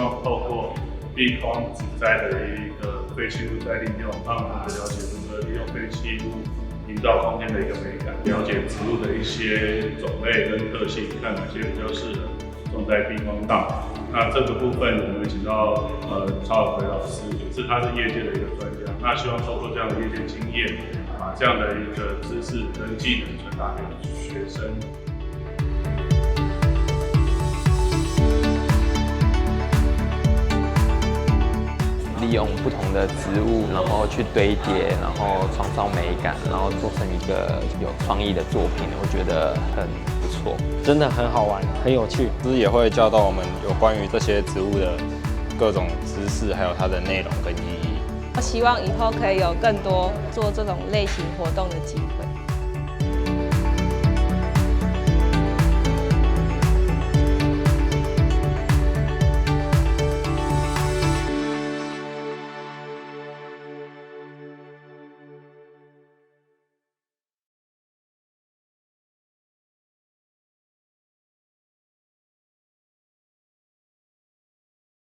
望透过地方植栽的一个废弃物再利用，让我们了解如何利用废弃物营造空间的一个美感，了解植物的一些种类跟特性，看哪些比较适合种在避风塘。那这个部分我们请到曹尔奎老师，也是他是业界的一个专家。那希望透过这样的业界经验，把这样的一个知识跟技能传达给学生。利用不同的植物，然后去堆叠，然后创造美感，然后做成一个有创意的作品，我觉得很不错，真的很好玩，很有趣。就是也会教到我们有关于这些植物的各种知识，还有它的内容跟意义。我希望以后可以有更多做这种类型活动的机会。